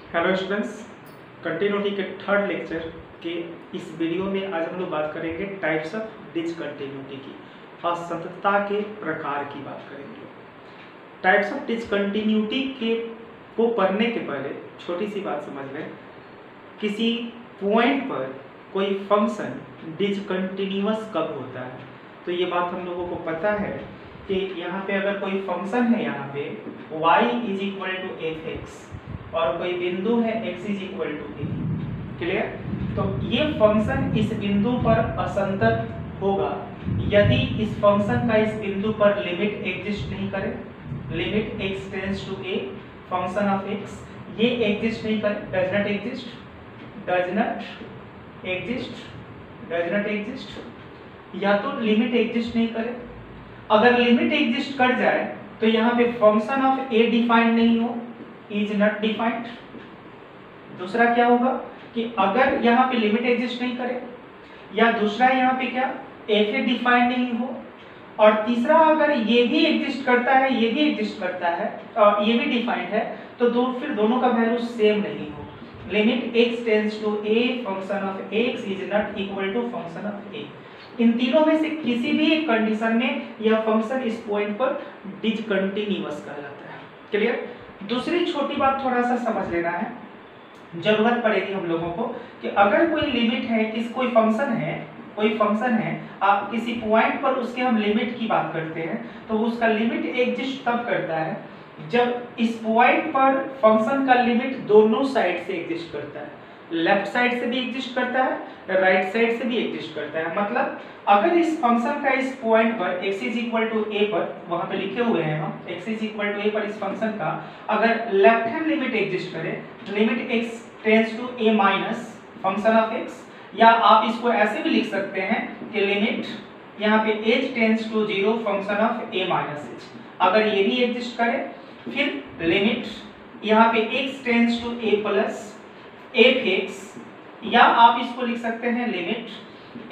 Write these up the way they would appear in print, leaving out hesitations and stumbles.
Hello students, continuity के third lecture के इस वीडियो में आज हम लोग बात करेंगे टाइप्स ऑफ डिसकंटिन्यूटी की, असंततता के प्रकार की बात करेंगे। टाइप्स ऑफ डिसकंटिन्यूटी के को पढ़ने के पहले छोटी सी बात समझ लें। किसी पॉइंट पर कोई फंक्शन डिसकंटिन्यूअस कब होता है, तो ये बात हम लोगों को पता है कि यहाँ पे अगर कोई फंक्शन है, यहाँ पे y is equal to fx और कोई बिंदु है x is equal to a, clear. तो ये फंक्शन इस बिंदु पर असंतत होगा यदि इस फंक्शन का इस बिंदु पर लिमिट एग्जिस्ट नहीं करे। Limit x tends to a function of x, ये एग्जिस्ट नहीं करे, does not exist, does not exist, does not exist, या तो लिमिट एग्जिस्ट नहीं करे। अगर लिमिट एग्जिस्ट कर जाए तो यहाँ पे फंक्शन ऑफ a डिफाइंड नहीं हो, इज नॉट डिफाइंड। दूसरा क्या होगा कि अगर यहाँ पे लिमिट एग्जिस्ट नहीं करे, या दूसरा यहाँ पे क्या f डिफाइंड नहीं हो, और तीसरा अगर ये भी एग्जिस्ट करता है, ये भी एग्जिस्ट करता है और ये भी डिफाइंड है, तो फिर दोनों का वैल्यू सेम नहीं हो। Limit x tends to a function of x is not equal to function of a। इन तीनों में से किसी भी एक कंडीशन में यह फंक्शन इस पॉइंट पर डिसकंटिन्यूअस कहलाता है, क्लियर। दूसरी छोटी बात थोड़ा सा समझ लेना है, जरूरत पड़ेगी हम लोगों को कि अगर कोई लिमिट है, कोई फंक्शन है, आप किसी पॉइंट पर उसके हम लिमिट की बात करते हैं, तो उसका लिमिट एग्जिस्ट तब करता है जब इस पॉइंट पर फंक्शन का लिमिट दोनों साइड से एग्जिस्ट करता है। लेफ्ट साइड से भी एग्जिस्ट करता है, राइट साइड से भी एग्जिस्ट करता है। मतलब अगर इस फंक्शन का इस पॉइंट पर x is equal to a पर, वहां पे लिखे हुए हैं हम, x is equal to a पर इस फंक्शन का अगर लेफ्ट हैंड लिमिट एग्जिस्ट करे, limit x tends to a minus function of x, या आप इसको ऐसे भी लिख सकते हैं कि लिमिट यहाँ पे h tends to 0 function of a minus h। अगर ये भी एग्जिस्ट करे, फिर लिमिट यहाँ पे x tends to a plus fx, या आप इसको लिख सकते हैं limit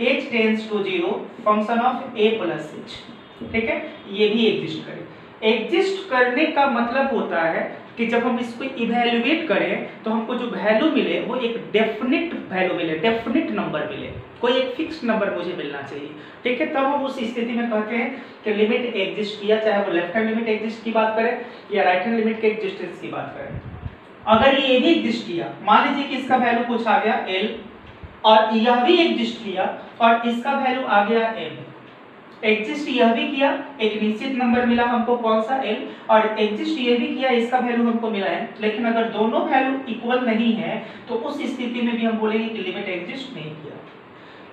h tends to 0 function of a plus h, ठीक है। ये भी एग्जिस्ट करे। एग्जिस्ट करने का मतलब होता है कि जब हम इसको इवैल्यूएट करें तो हमको जो वैल्यू मिले वो एक डेफिनिट वैल्यू मिले, डेफिनिट नंबर मिले, कोई एक फिक्स्ड नंबर मुझे मिलना चाहिए, ठीक है। तब हम उस स्थिति में कहते हैं कि लिमिट एग्जिस्ट किया, चाहे वो लेफ्ट हैंड लिमिट एग्जिस्ट की बात करें या राइट हैंड लिमिट के एग्जिस्टेंस की बात करें। अगर ये भी एग्जिस्ट किया, मान लीजिए कि इसका वैल्यू कुछ आ गया l, और यह भी एग्जिस्ट किया और इसका वैल्यू आ गया m। एग्जिस्ट यह भी किया, एक निश्चित नंबर मिला हमको कौन सा l, और एग्जिस्ट ये भी किया, इसका वैल्यू हमको मिला है। लेकिन अगर दोनों वैल्यू इक्वल नहीं है तो उस स्थिति में भी हम बोलेंगे कि लिमिट एग्जिस्ट नहीं किया।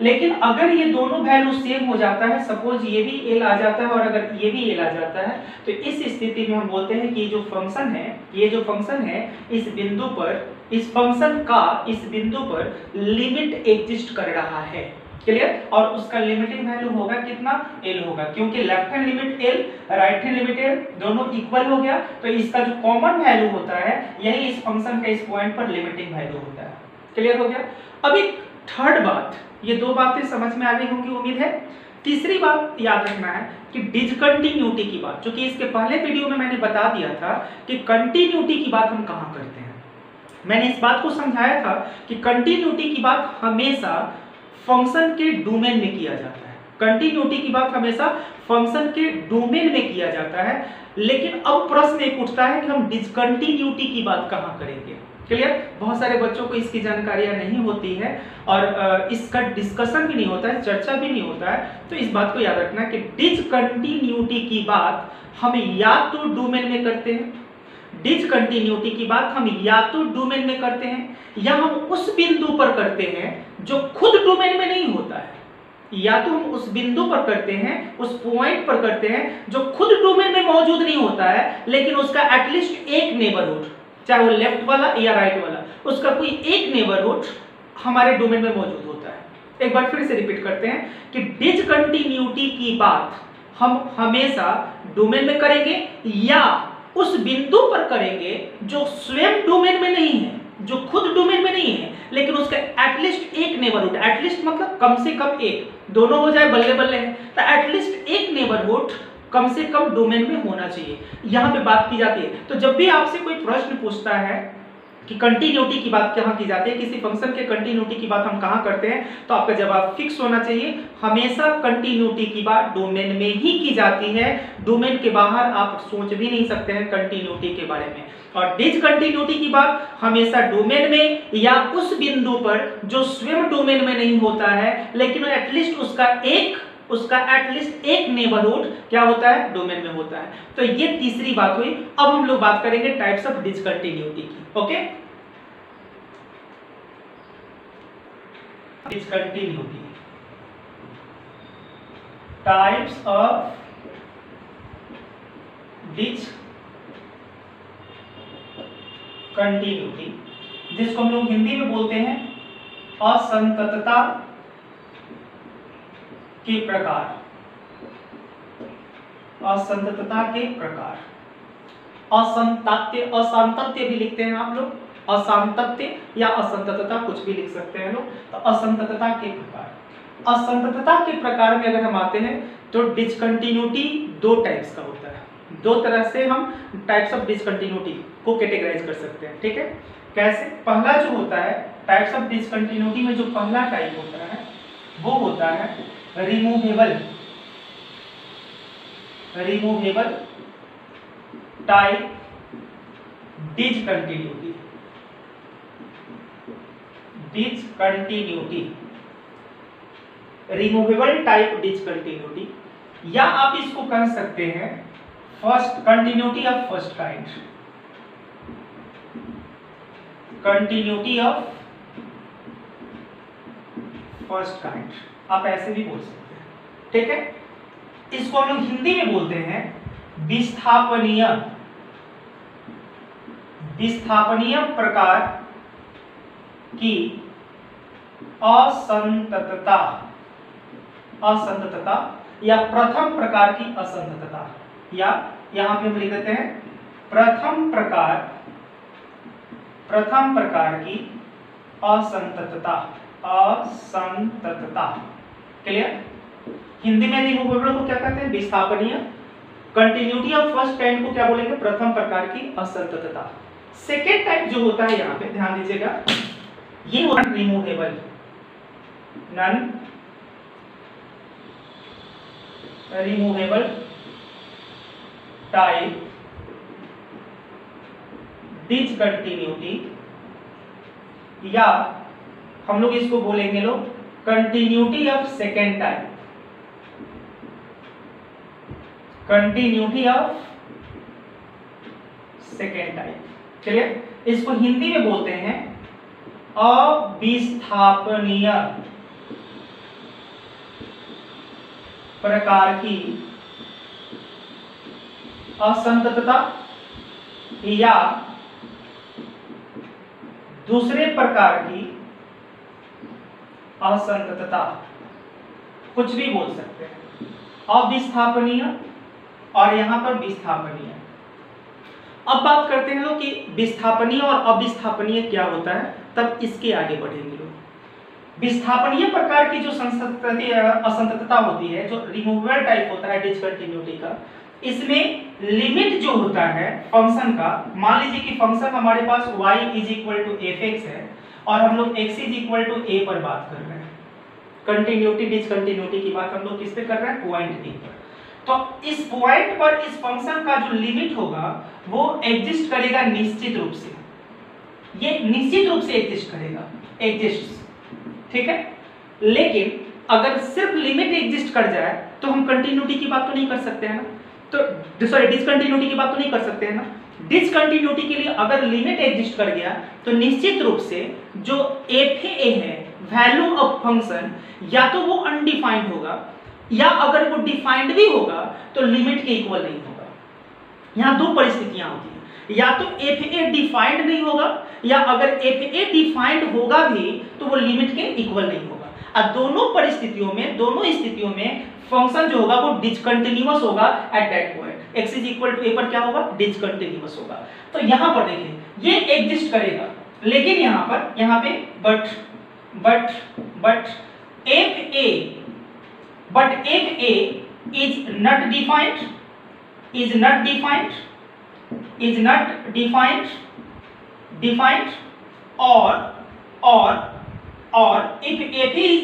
लेकिन अगर ये दोनों वैल्यू सेम हो जाता है, सपोज ये भी l आ जाता है और अगर ये भी l आ जाता है, तो इस स्थिति में हम बोलते हैं कि ये जो फंक्शन है इस बिंदु पर, इस फंक्शन का इस बिंदु पर लिमिट एग्जिस्ट कर रहा है, क्लियर। और उसका लिमिटिंग वैल्यू होगा कितना, l होगा, क्योंकि left hand limit l, right hand limit l दोनों इक्वल हो गया, तो इसका जो कॉमन वैल्यू होता है यही इस फंक्शन का इस पॉइंट पर लिमिटिंग वैल्यू होता है, क्लियर हो गया। अब एक थर्ड बात, ये दो बातें समझ में आ गई होंगी उम्मीद है। तीसरी बात याद रखना है कि डिसकंटिन्यूटी की बात, जो कि इसके पहले वीडियो में मैंने बता दिया था कि कंटिन्यूटी की बात हम कहाँ करते हैं। मैंने इस बात को समझाया था कि कंटिन्यूटी की बात हमेशा फंक्शन के डोमेन में किया जाता है। कंटिन्यूटी की बात हमेशा फंक्शन के डोमेन में किया जाता है। लेकिन अब प्रश्न एक उठता है कि हम डिसकंटिन्यूटी की बात कहाँ करेंगे, क्लियर। बहुत सारे बच्चों को इसकी जानकारियां नहीं होती है और इसका डिस्कशन भी नहीं होता है, चर्चा भी नहीं होता है। तो इस बात को याद रखना कि डिसकंटिन्यूटी की बात हम या तो डोमेन में करते हैं, डिसकंटिन्यूटी की बात हम या तो डोमेन में करते हैं, या हम उस बिंदु पर करते हैं जो खुद डोमेन में नहीं होता है। या तो हम उस बिंदु पर करते हैं, उस पॉइंट पर करते हैं जो खुद डोमेन में मौजूद नहीं होता है, लेकिन उसका एटलीस्ट एक नेबरहुड, चाहे वो लेफ्ट वाला या राइट वाला, उसका कोई एक नेबरहुड हमारे डोमेन में मौजूद होता है। एक बार फिर से रिपीट करते हैं कि डिसकंटिन्यूटी की बात हम हमेशा डोमेन में करेंगे या उस बिंदु पर करेंगे जो स्वयं डोमेन में नहीं है, जो खुद डोमेन में नहीं है, लेकिन उसका एटलीस्ट एक नेबरहुड, एटलीस्ट मतलब कम से कम एक, दोनों हो जाए बल्ले बल्ले है, तो एटलीस्ट एक नेबरहुड कम से कम डोमेन में होना चाहिए, यहाँ पे बात की जाती है। तो जब भी आपसे कोई प्रश्न पूछता है कि कंटिन्यूटी की बात कहाँ की जाती है, किसी फंक्शन के कंटिन्यूटी की बात हम कहाँ करते हैं, तो आपका जवाब फिक्स होना चाहिए। हमेशा कंटिन्यूटी की बात डोमेन में ही की जाती है, डोमेन के बाहर आप सोच भी नहीं सकते हैं कंटिन्यूटी के बारे में। और डिसकंटिन्यूटी की बात हमेशा डोमेन में या उस बिंदु पर जो स्वयं डोमेन में नहीं होता है, लेकिन एटलीस्ट उसका एटलीस्ट एक नेबरहुड क्या होता है, डोमेन में होता है। तो ये तीसरी बात हुई। अब हम लोग बात करेंगे टाइप्स ऑफ डिसकंटिन्यूटी की। Okay, discontinuity, types of discontinuity, जिसको हम लोग हिंदी में बोलते हैं असंततता के प्रकार। असंततता के प्रकार, असंतत्य, असंतत्य भी लिखते हैं आप लोग, असंतत्य या असंततता कुछ भी लिख सकते हैं लोग। तो असंततता के प्रकार, असंततता के प्रकार में अगर हम आते हैं तो डिसकंटिन्यूटी दो टाइप्स का होता है। दो तरह से हम टाइप्स ऑफ डिसकंटिन्यूटी को कैटेगराइज कर सकते हैं, ठीक है। कैसे? पहला जो होता है टाइप्स ऑफ डिसकंटिन्यूटी में जो पहला टाइप होता है वो होता है removable type discontinuity. Removable type discontinuity, या आप इसको कह सकते हैं first continuity of first kind, continuity of first kind, आप ऐसे भी बोल सकते हैं, ठीक है। इसको हम लोग हिंदी में बोलते हैं विस्थापनीय प्रकार की असंततता या प्रथम प्रकार की असंततता, या यहां पे हम लिख देते हैं प्रथम प्रकार की असंततता। क्लियर? हिंदी में रिमूवेबल को क्या कहते हैं? विस्थापनीय। कंटिन्यूटी ऑफ फर्स्ट काइंड को क्या बोलेंगे? प्रथम प्रकार की असंततता। सेकेंड टाइप जो होता है, यहां पे ध्यान दीजिएगा, ये होता है removable, non removable type discontinuity, या हम लोग इसको बोलेंगे लोग continuity of second type, continuity of second type. चलिए, इसको हिंदी में बोलते हैं अविस्थापनीय प्रकार की असंततता, या दूसरे प्रकार की असंततता, कुछ भी बोल सकते हैं। अविस्थापनीय और यहां पर विस्थापनीय। अब बात करते हैं लोग कि विस्थापनीय और अविस्थापनीय क्या होता है, तब इसके आगे बढ़ेंगे लोग। विस्थापनीय प्रकार की जो असंततता होती है, जो रिमूवेबल टाइप होता है डिसकंटिन्यूटी का, इसमें लिमिट जो होता है फंक्शन का, मान लीजिए कि फंक्शन हमारे पास y = f(x) है और हम लोग x = a पर बात कर रहे हैं। कंटिन्यूटी डिसकंटिन्यूटी की बात हम लोग किस पे कर रहे हैं? पॉइंट p पर। तो इस पॉइंट पर इस फंक्शन का जो लिमिट होगा वो एग्जिस्ट करेगा निश्चित रूप से, ये निश्चित रूप से एग्जिस्ट करेगा, एग्जिस्ट, ठीक है। लेकिन अगर सिर्फ लिमिट एग्जिस्ट कर जाए तो हम कंटिन्यूटी की बात तो नहीं कर सकते हैं ना, तो सॉरी डिसकंटिन्यूटी की बात तो नहीं कर सकते हैं ना। डिसकंटिन्यूटी के लिए अगर लिमिट एग्जिस्ट कर गया तो निश्चित रूप से जो एफ है, वैल्यू ऑफ फंक्शन, या तो वो अनडिफाइंड होगा, या अगर वो डिफाइंड भी होगा तो लिमिट के इक्वल नहीं होगा। यहाँ दो परिस्थितियां होती हैं, या तो एफ ए डिफाइंड नहीं होगा, या अगर एफ ए डिफाइंड होगा भी तो वो लिमिट के इक्वल नहीं होगा। और दोनों स्थितियों में फंक्शन जो होगा वो डिसकंटिन्यूअस होगा at that point. x = a पर क्या होगा? डिसकंटिन्यूअस होगा। तो यहां पर देखिए ये एग्जिस्ट करेगा, लेकिन यहां पे but if a is not defined defined or if f is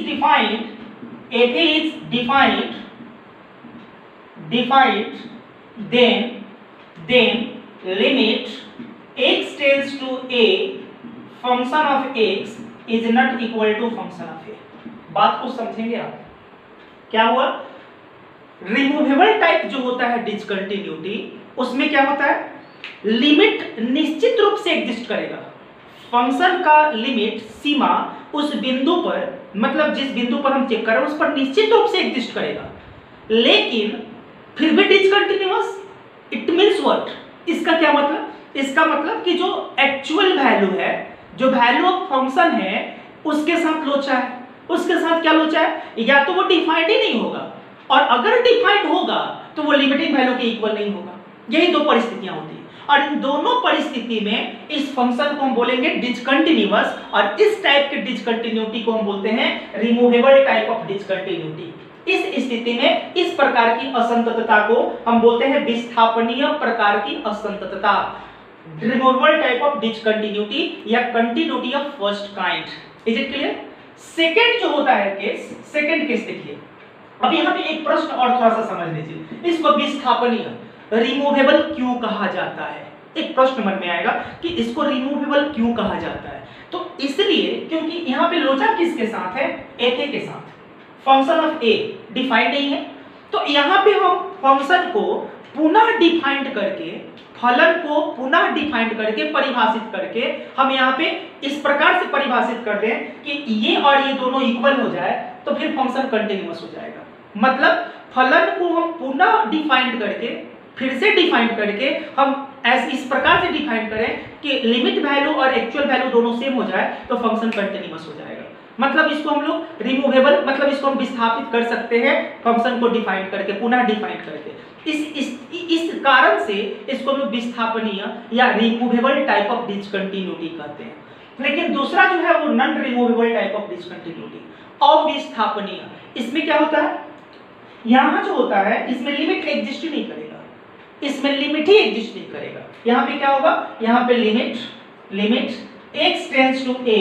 defined then limit x tends to a function of x is not equal to function of a। बात को समझेंगे आप? क्या हुआ? रिमूवेबल टाइप जो होता है डिसकंटिन्यूटी, उसमें क्या होता है, लिमिट निश्चित रूप से एग्जिस्ट करेगा। फंक्शन का लिमिट, सीमा उस बिंदु पर, मतलब जिस बिंदु पर हम चेक कर रहे हैं उस पर निश्चित रूप से एग्जिस्ट करेगा, लेकिन फिर भी डिसकंटिन्यूअस। It means what? इसका क्या मतलब? इसका मतलब कि जो एक्चुअल वैल्यू है, जो वैल्यू ऑफ फंक्शन है, उसके साथ लोचा है। उसके साथ क्या लोचा है? या तो वो डिफाइंड ही नहीं होगा, और अगर डिफाइंड होगा तो वो लिमिटिंग वैल्यू के इक्वल नहीं होगा। यही दो परिस्थितियां होती हैं, और इन दोनों परिस्थिति में इस फंक्शन को हम बोलेंगे डिसकंटिन्यूअस, और इस टाइप के डिसकंटिन्यूटी को हम बोलते हैं रिमूवेबल टाइप ऑफ डिसकंटिन्यूटी। इस स्थिति में इस प्रकार की असंततता को हम बोलते हैं विस्थापनीय प्रकार की असंततता, रिमूवेबल टाइप ऑफ डिसकंटिन्यूटी या continuity of first kind. Is it clear? Second जो होता है केस, सेकंड केस देखिए। अब यहाँ पे एक प्रश्न और थोड़ा सा समझ लीजिए, इसको विस्थापनीय, रिमूवेबल क्यों कहा जाता है? एक प्रश्न मन में आएगा कि इसको रिमूवेबल क्यों कहा जाता है। तो इसलिए क्योंकि यहाँ पे लोचा किसके साथ है? एफ ए के साथ। फंक्शन ऑफ ए डिफाइंड नहीं है, तो यहाँ पे हम फंक्शन को पुनः डिफाइंड करके, फलन को पुनः डिफाइंड करके, परिभाषित करके हम यहाँ पे इस प्रकार से परिभाषित कर दें कि ये और ये दोनों इक्वल हो जाए, तो फिर फंक्शन कंटिन्यूअस हो जाएगा। मतलब फलन को हम पुनः डिफाइंड करके, फिर से डिफाइंड करके हम इस प्रकार से डिफाइन करें कि लिमिट वैल्यू और एक्चुअल वैल्यू दोनों सेम हो जाए, तो फंक्शन कंटिन्यूअस हो जाएगा। मतलब इसको हम लोग रिमूवेबल, मतलब इसको हम विस्थापित कर सकते हैं फंक्शन को डिफाइन करके, पुनः डिफाइन करके। इस कारण से इसको हम लोग विस्थापनीय या रिमूवेबल टाइप ऑफ डिसकंटिन्यूटी कहते हैं। लेकिन दूसरा जो है वो non removable type of discontinuity, अविस्थापनीय। इसमें क्या होता है? यहाँ जो होता है इसमें लिमिट एग्जिस्ट नहीं करेगा, इसमें लिमिट ही एग्जिस्ट नहीं करेगा। यहाँ पे क्या होगा? यहाँ पे limit x tends to a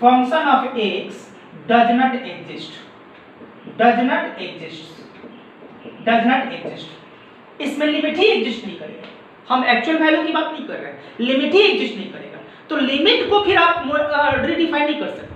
function of x does not exist. इसमें लिमिट ही एग्जिस्ट नहीं करेगा। हम एक्चुअल वैल्यू की बात नहीं कर रहे हैं, लिमिट ही एग्जिस्ट नहीं करेगा। तो लिमिट को फिर आप रिडिफाइन नहीं कर सकते।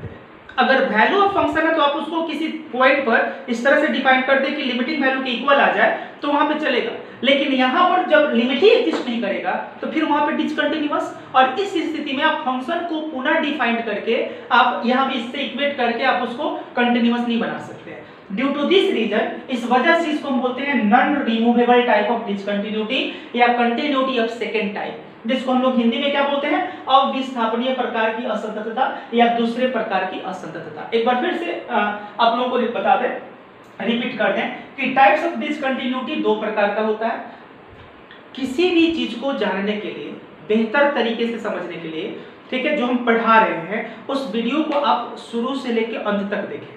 अगर वैल्यू ऑफ फंक्शन है तो आप उसको किसी पॉइंट पर इस तरह से डिफाइन कर दें कि लिमिटिंग वैल्यू के इक्वल आ जाए, तो वहां पे चलेगा। लेकिन यहाँ पर जब लिमिट ही एग्जिस्ट नहीं करेगा तो फिर वहां पे डिसकंटिन्यूअस, और इस स्थिति में आप फंक्शन को पुनः डिफाइन करके, आप यहाँ पे इससे इक्वेट करके आप उसको कंटिन्यूअस नहीं बना सकते हैं। ड्यू टू दिस रीजन, इस वजह से इसको हम बोलते हैं non removable type of discontinuity या कंटिन्यूटी ऑफ सेकंड टाइप, जिसको हम लोग हिंदी में क्या बोलते हैं? अविस्थापनीय प्रकार की असंततता या दूसरे प्रकार की असंततता। एक बार फिर से आप लोगों को बता दें, रिपीट कर दें कि टाइप्स ऑफ डिसकंटिन्यूटी दो प्रकार का होता है। किसी भी चीज को जानने के लिए, बेहतर तरीके से समझने के लिए, ठीक है, जो हम पढ़ा रहे हैं उस वीडियो को आप शुरू से लेकर अंत तक देखें।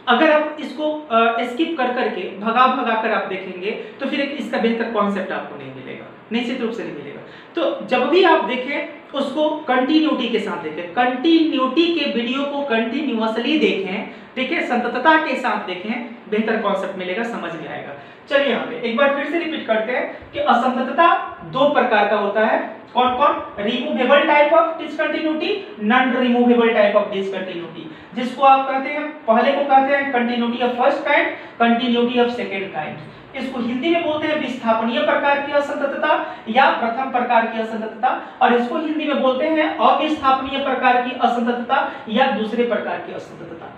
अगर आप इसको स्किप कर करके, भगा कर आप देखेंगे तो फिर इसका बेहतर कॉन्सेप्ट आपको नहीं मिलेगा, निश्चित रूप से नहीं मिलेगा। तो जब भी आप देखें उसको कंटिन्यूटी के साथ देखें, कंटिन्यूटी के वीडियो को कंटिन्यूअसली देखें, ठीक है, संततता के साथ देखें, बेहतर कॉन्सेप्ट मिलेगा, समझ में आएगा। चलिए यहाँ पे एक बार फिर से रिपीट करते हैं कि असंततता दो प्रकार का होता है। कौन कौन? Removable type of discontinuity, non removable type of discontinuity, जिसको आप कहते हैं, पहले को कहते हैं continuity of first kind, continuity of second kind. इसको हिंदी में बोलते हैं विस्थापनीय प्रकार की असंततता या प्रथम प्रकार की असंततता, और इसको हिंदी में बोलते हैं अविस्थापनीय प्रकार की असंततता या दूसरे प्रकार की असंततता।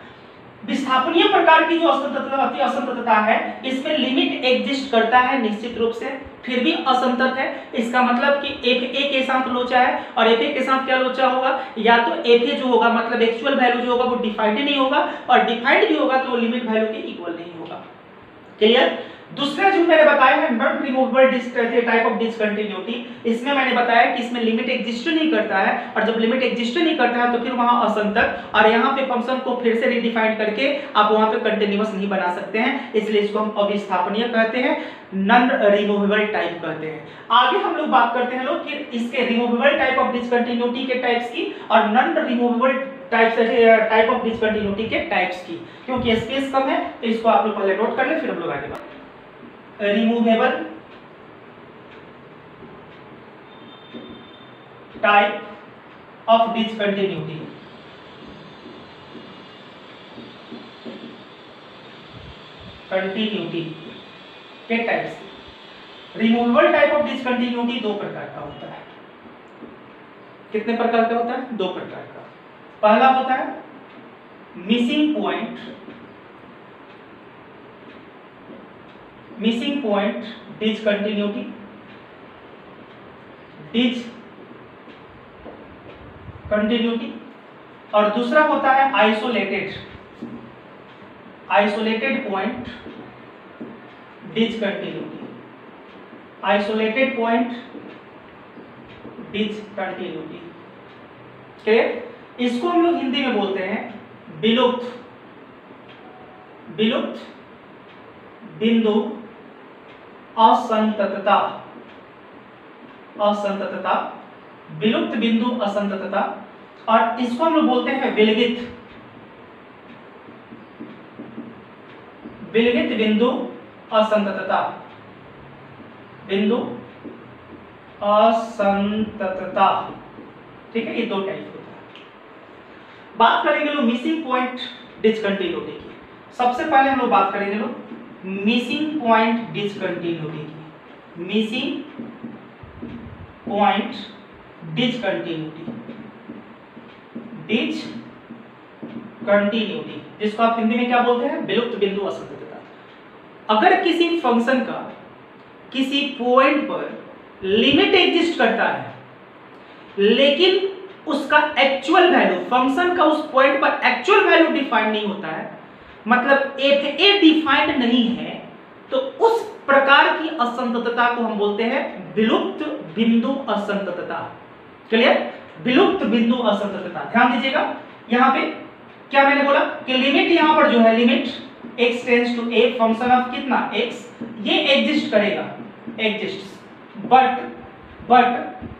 विस्थापनीय प्रकार की जो असंततता है, इसमें लिमिट एग्जिस्ट करता है निश्चित रूप से, फिर भी असंतत है। इसका मतलब कि एफ ए के साथ लोचा है, और एफ ए के साथ क्या लोचा होगा? या तो एफ ए जो होगा, मतलब एक्चुअल वैल्यू जो होगा वो डिफाइंड नहीं होगा, और डिफाइंड भी होगा तो लिमिट वैल्यू के इक्वल नहीं होगा। क्लियर? दूसरा जो मैंने बताया है non removable type of discontinuity, इसमें मैंने बताया कि इसमें लिमिट एग्जिस्ट नहीं करता है, और जब लिमिट एग्जिस्ट नहीं करता है तो फिर वहां असंतत, और यहाँ पे फंक्शन को फिर से रिडिफाइन करके आप वहां पे कंटिन्यूअस नहीं बना सकते हैं, इसलिए इसको हम अविस्थापनीय कहते हैं, नॉन रिमूवेबल टाइप कहते हैं। आगे हम लोग बात करते हैं लोग फिर इसके रिमूवेबल टाइप ऑफ डिसकंटिन्यूटी के टाइप्स की और non removable type of discontinuity के टाइप्स की, क्योंकि स्पेस कम है तो इसको आप लोग पहले नोट कर ले, फिर हम लोग आगे बात। Removable type of discontinuity, continuity के types. Removable type of discontinuity दो प्रकार का होता है। कितने प्रकार का होता है? दो प्रकार का। पहला होता है missing point, missing point discontinuity, discontinuity, और दूसरा होता है isolated, isolated point discontinuity, isolated point discontinuity. Clear? इसको हम लोग हिंदी में बोलते हैं विलुप्त, विलुप्त बिंदु असंततता, असंततता, विलुप्त बिंदु असंततता, और इसको हम लोग बोलते हैं विलगित, विलगित बिंदु असंततता, बिंदु असंततता। ठीक है, ये दो टाइप होता है। बात करेंगे लोग मिसिंग पॉइंट डिसकंटिन्यूटी की। सबसे पहले हम लोग बात करेंगे लोग मिसिंग पॉइंट डिसकंटिन्यूटी की, मिसिंग पॉइंट डिसकंटिन्यूटी, डिसकंटिन्यूटी, जिसको आप हिंदी में क्या बोलते हैं? विलुप्त बिंदु असंततता। अगर किसी फंक्शन का किसी पॉइंट पर लिमिट एग्जिस्ट करता है, लेकिन उसका एक्चुअल वैल्यू, फंक्शन का उस पॉइंट पर एक्चुअल वैल्यू डिफाइन नहीं होता है, मतलब ए डिफाइंड नहीं है, तो उस प्रकार की असंततता को हम बोलते हैं विलुप्त बिंदु असंततता। क्लियर? विलुप्त बिंदु असंततता। ध्यान दीजिएगा, यहाँ पे क्या मैंने बोला कि लिमिट, यहाँ पर जो है limit x tends to a function of कितना x, ये एग्जिस्ट करेगा, exist, but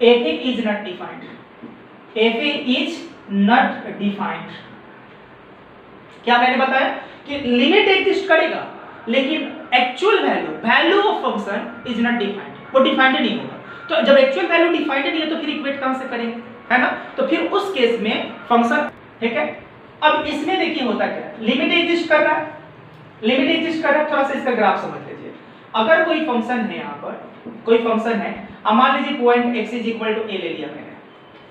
f is not defined, f is not defined. क्या मैंने बताया कि लिमिट एग्जिस्ट करेगा, लेकिन actual value of function is not defined, वो डिफाइंड नहीं होगा। तो जब एक्चुअल वैल्यू डिफाइंड नहीं है तो फिर इक्वेट कहां से करेंगे, है ना? तो फिर उस केस में फंक्शन, ठीक है। अब इसमें देखिए होता क्या है, लिमिट एग्जिस्ट कर रहा है, लिमिट एग्जिस्ट कर रहा है, थोड़ा सा इसका ग्राफ समझ लीजिए। अगर कोई फंक्शन है, यहाँ पर कोई फंक्शन है, मान लीजिए point x is equal to a ले लिया मैंने,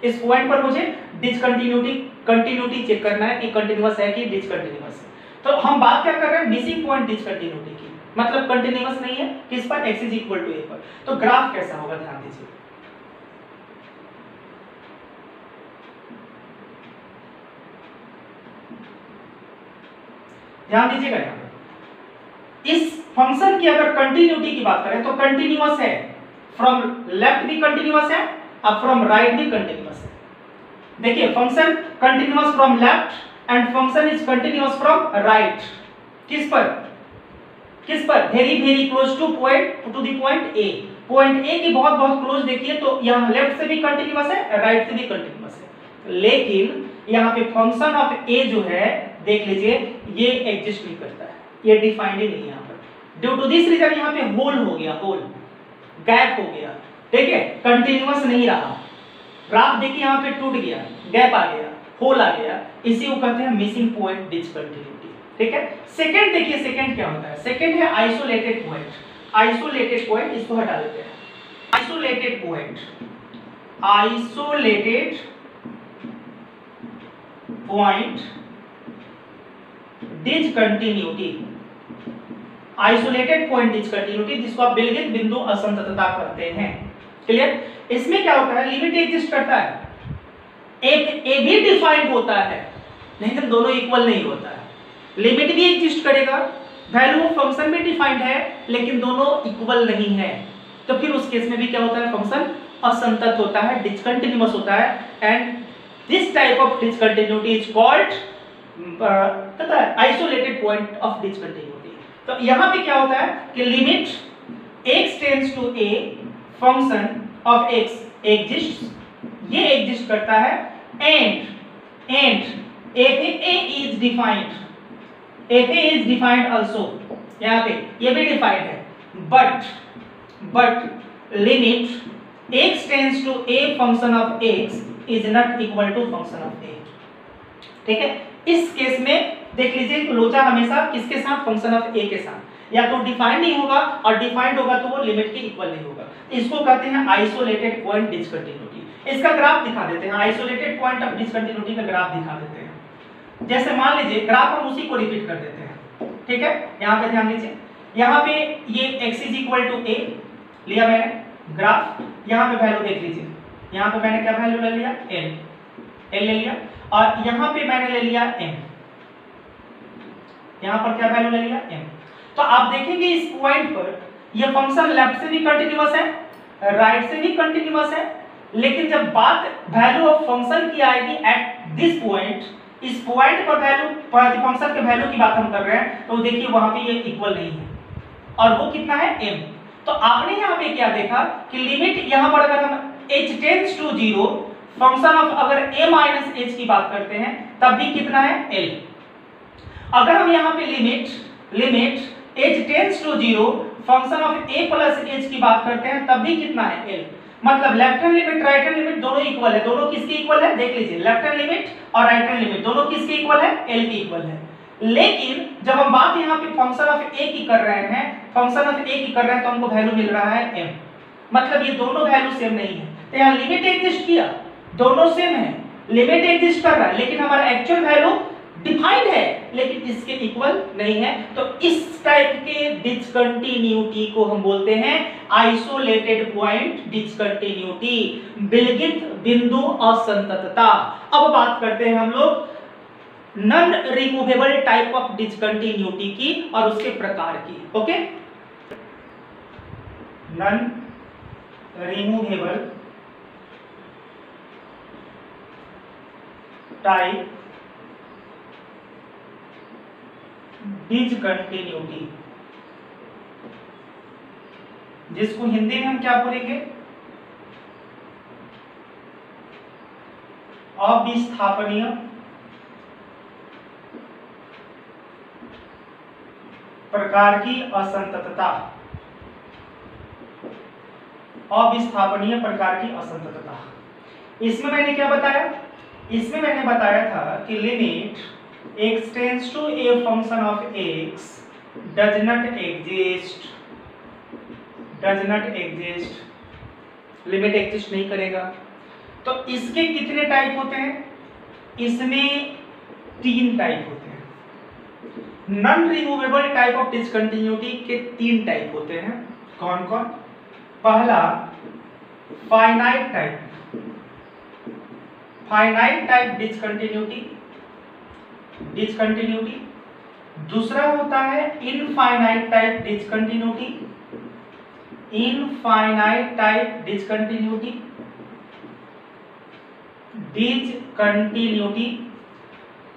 इस पॉइंट पर मुझे कंटिन्यूटी चेक करना है कि कंटिन्यूअस है कि डिसकंटिन्यूअस है। तो हम बात क्या कर रहे हैं? मिसिंग पॉइंट डिसकंटिन्यूटी की, मतलब कंटिन्यूअस नहीं है किस पर? x is equal to a पर। तो ग्राफ कैसा होगा, ध्यान दीजिए। ध्यान दीजिएगा, यहाँ पे इस फंक्शन की अगर कंटिन्यूटी की बात करें तो कंटिन्यूअस है, फ्रॉम लेफ्ट भी कंटिन्यूअस है और फ्रॉम राइट भी कंटिन्यूअस है। देखिए function continuous from left and function is continuous from right. किस पर? किस पर? Very very close to the point A. Point A की बहुत बहुत क्लोज देखिए तो यहाँ लेफ्ट से भी कंटिन्यूअस है, राइट से भी कंटिन्यूअस है, लेकिन यहाँ पे फंक्शन ऑफ ए जो है, देख लीजिए, ये एग्जिस्ट नहीं करता है, ये डिफाइंड ही नहीं है यहाँ पर। ड्यू टू दिस रीजन यहाँ पे होल हो गया, होल गैप हो गया, ठीक है, कंटिन्यूअस नहीं रहा। ग्राफ देखिए यहाँ पे टूट गया, गैप आ गया, होल आ गया, इसी को कहते हैं मिसिंग पॉइंट डिसकंटिन्यूटी। ठीक है। सेकंड देखिए, सेकंड क्या होता है? सेकंड है आइसोलेटेड पॉइंट। आइसोलेटेड पॉइंट, इसको हटा देते हैं। Isolated point, isolated point discontinuity, isolated point discontinuity, जिसको आप विलगित बिंदु असंततता कहते हैं। क्लियर? इसमें क्या होता है? लिमिट एग्जिस्ट करता है, एक ए भी डिफाइंड होता है, लेकिन दोनों इक्वल नहीं होता है। लिमिट भी एग्जिस्ट करेगा, वैल्यू ऑफ फंक्शन भी डिफाइंड है लेकिन दोनों इक्वल नहीं है, तो फिर उस केस में भी क्या होता है, फंक्शन असंतत होता है, डिसकंटिन्यूअस होता है, and this type of discontinuity is called पता है आइसोलेटेड पॉइंट ऑफ डिसकंटिन्यूटी। तो यहां पे क्या होता है कि limit x tends to a function of x exist, ये एग्जिस्ट करता है, and fa is defined, fa is defined also, यहां पे ये भी डिफाइंड है, but limit x tends to a function of x is not equal to function of a। ठीक है, इस केस में देख लीजिए लोचा हमेशा किसके साथ, फंक्शन ऑफ a के साथ, या तो डिफाइंड नहीं होगा और डिफाइंड होगा तो वो लिमिट के इक्वल नहीं होगा। इसको कहते हैं आइसोलेटेड पॉइंट डिसकंटिन्यूटी। इसका ग्राफ दिखा देते हैं, आइसोलेटेड पॉइंट ऑफ डिसकंटिन्यूटी का ग्राफ दिखा देते हैं। जैसे मान लीजिए ग्राफ हम उसी को रिपीट कर देते हैं, ठीक है, यहाँ पे ध्यान दीजिए, यहाँ पे ये x is equal to a लिया मैंने ग्राफ, यहाँ पे वैल्यू देख लीजिए, यहाँ पे मैंने क्या वैल्यू ले लिया, l ले लिया, और यहाँ पे मैंने ले लिया m, यहाँ पर क्या वैल्यू ले लिया m। तो आप देखेंगे इस पॉइंट पर ये फंक्शन लेफ्ट से भी कंटिन्यूअस है, राइट से भी कंटिन्यूअस है, लेकिन जब बात वैल्यू ऑफ फंक्शन की आएगी एट दिस पॉइंट, इस पॉइंट पर वैल्यू फंक्शन के वैल्यू की बात हम कर रहे हैं, तो देखिए वहां पे ये इक्वल नहीं है, और वो कितना है m। तो आपने यहाँ पे क्या देखा कि लिमिट यहाँ पर अगर हम h tends to 0 function of अगर a माइनस h की बात करते हैं तब भी कितना है l। अगर हम यहाँ पे limit h tends to 0 function of a plus h की बात करते हैं तब भी कितना है l। मतलब left hand limit right hand limit दोनों इक्वल है, दोनों किसके इक्वल है, देख लीजिए लेफ्ट हैंड लिमिट और राइट हैंड लिमिट दोनों किसके इक्वल है, l के इक्वल है। लेकिन जब हम बात यहाँ पे फंक्शन ऑफ a की कर रहे हैं, फंक्शन ऑफ a की कर रहे हैं, तो हमको वैल्यू मिल रहा है m, मतलब ये दोनों वैल्यू सेम नहीं है। तो यहाँ लिमिट एग्जिस्ट किया, दोनों सेम है, लिमिट एग्जिस्ट कर रहा है, लेकिन हमारा एक्चुअल वैल्यू डिफाइंड है लेकिन इसके इक्वल नहीं है। तो इस टाइप के डिसकंटिन्यूटी को हम बोलते हैं आइसोलेटेड पॉइंट डिसकंटिन्यूटी, विलगित बिंदु असंततता। अब बात करते हैं हम लोग non removable type of discontinuity की और उसके प्रकार की। Okay, non removable type discontinuity, जिसको हिंदी में हम क्या बोलेंगे, अविस्थापनीय प्रकार की असंततता, अविस्थापनीय प्रकार की असंततता। इसमें मैंने क्या बताया, इसमें मैंने बताया था कि limit x tends to a function of x does not exist, limit exist नहीं करेगा। तो इसके कितने टाइप होते हैं, इसमें 3 टाइप होते हैं। Non removable type of discontinuity के 3 टाइप होते हैं, कौन कौन, पहला फाइनाइट टाइप डिसकंटिन्यूटी, दूसरा होता है इनफाइनाइट टाइप डिसकंटिन्यूटी,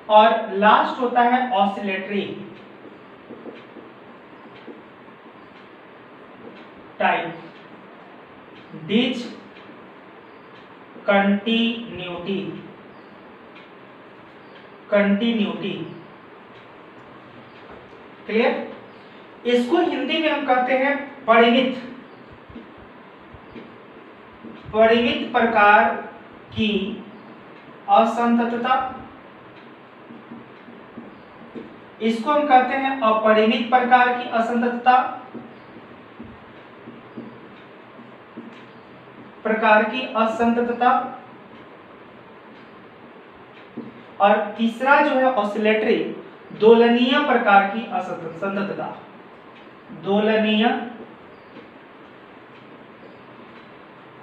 और लास्ट होता है ऑसिलेटरी टाइप कंटिन्यूटी। क्लियर, इसको हिंदी में हम कहते हैं परिमित प्रकार की असंततता, इसको हम कहते हैं अपरिमित प्रकार की असंततता, और तीसरा जो है ऑसिलेटरी दोलनीय प्रकार की असंततता, दोलनीय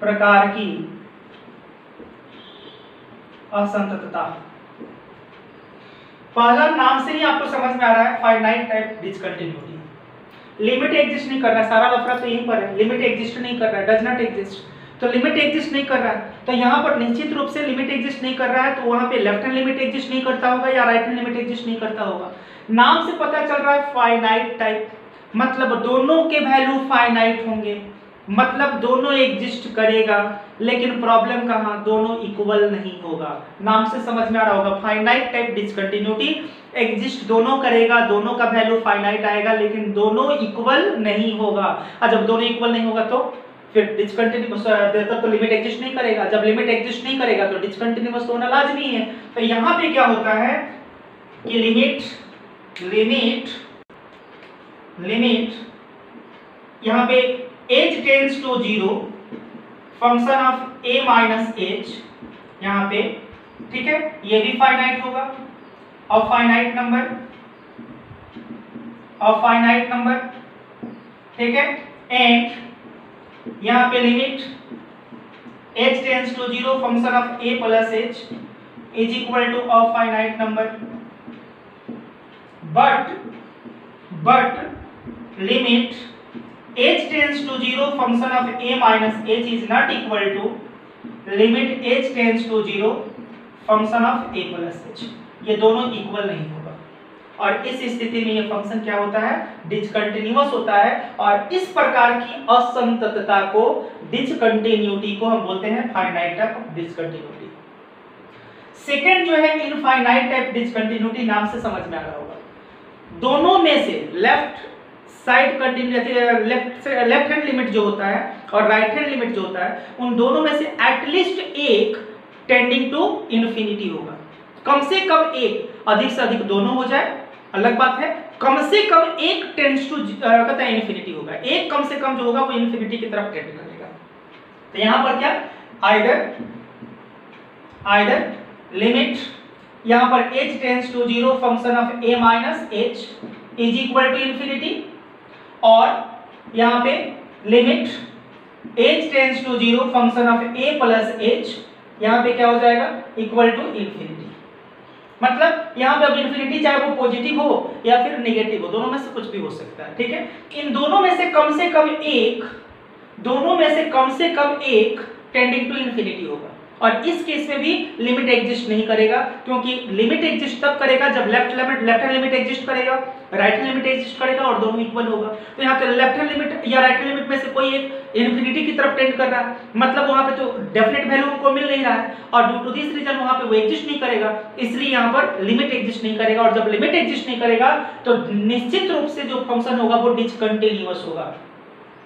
प्रकार की असंततता। पहला नाम से ही आपको समझ में आ रहा है finite type discontinuity. Limit exist नहीं कर रहा, सारा लफड़ा तो यहीं पर है, लिमिट एग्जिस्ट नहीं कर रहा है, डज नॉट एग्जिस्ट। तो लिमिट एग्जिस्ट नहीं कर रहा है, तो यहाँ पर निश्चित रूप से लिमिट एग्जिस्ट नहीं कर रहा है, तो वहाँ पे लेफ्ट हैंड लिमिट एग्जिस्ट नहीं करता होगा या राइट हैंड लिमिट एग्जिस्ट नहीं करता होगा। नाम से पता चल रहा है फाइनाइट टाइप, मतलब दोनों के वैल्यू फाइनाइट होंगे, मतलब दोनों एग्जिस्ट करेगा, लेकिन प्रॉब्लम कहाँ, दोनों इक्वल नहीं होगा। नाम से समझ में आ रहा होगा, फाइनाइट टाइप डिसकंटिन्यूटी एग्जिस्ट दोनों करेगा, दोनों का वैल्यू फाइनाइट आएगा, लेकिन दोनों इक्वल नहीं होगा। और जब दोनों इक्वल नहीं होगा तो फिर डिसकंटिन्यूअस, तो लिमिट एग्जिस्ट नहीं करेगा, जब लिमिट एग्जिस्ट नहीं करेगा तो डिसकंटिन्यूअस होना लाजमी है। तो यहाँ पे क्या होता है कि लिमिट यहाँ पे h tends to 0 function of a minus h, यहाँ पे ठीक है, ये भी फाइनाइट होगा और फाइनाइट नंबर ठीक है, एंड यहाँ पे limit h tends to 0 function of a plus h is equal to a finite number, but limit h tends to 0 function of a minus h is not equal to limit h tends to 0 function of a plus h, ये दोनों equal नहीं होगा और इस स्थिति में ये function क्या होता है, डिसकंटिन्यूअस होता है। और इस प्रकार की असंततता को, डिसकंटिन्यूटी को हम बोलते हैं finite type of discontinuity. Second जो है इनफाइनाइट टाइप डिसकंटिन्यूटी, नाम से समझ में आ रहा होगा, दोनों में से left side continuity, left hand limit जो होता है और राइट हैंड लिमिट जो होता है, उन दोनों में से एटलीस्ट एक टेंडिंग टू इन्फिनिटी होगा। कम से कम एक, अधिक से अधिक दोनों हो जाए अलग बात है, कम से कम एक टेंड्स टू कहता है इन्फिनिटी होगा, एक कम से कम जो होगा वो इन्फिनिटी की तरफ टेंड करेगा। तो यहां पर क्या, आइदर लिमिट यहां पर h tends to 0 function of a minus h is equal to infinity, और यहां पे limit h tends to 0 function of a plus h, यहां पे क्या हो जाएगा, इक्वल टू इन्फिनिटी। मतलब यहां पे अब इन्फिनिटी चाहे वो पॉजिटिव हो या फिर नेगेटिव हो, दोनों में से कुछ भी हो सकता है, ठीक है। इन दोनों में से कम से कम एक टेंडिंग टू इन्फिनिटी होगा, और इस केस में भी लिमिट एग्जिस्ट नहीं करेगा, क्योंकि लिमिट एग्जिस्ट तब करेगा जब लेफ्ट हैंड लिमिट एग्जिस्ट करेगा, राइट हैंड लिमिट एग्जिस्ट करेगा और दोनों इक्वल होगा। तो यहाँ पे लेफ्ट हैंड लिमिट या राइट हैंड लिमिट में से कोई एक इन्फिनिटी की तरफ टेंड कर रहा है, मतलब वहां पे तो डेफिनेट वैल्यू हमको मिल नहीं रहा है, और ड्यू टू दिस रीजन वहां पे वो एग्जिस्ट नहीं करेगा, इसलिए यहाँ पर लिमिट एग्जिस्ट नहीं करेगा। और जब लिमिट एग्जिस्ट नहीं करेगा तो निश्चित रूप से जो फंक्शन होगा वो डिसकंटिन्यूअस होगा।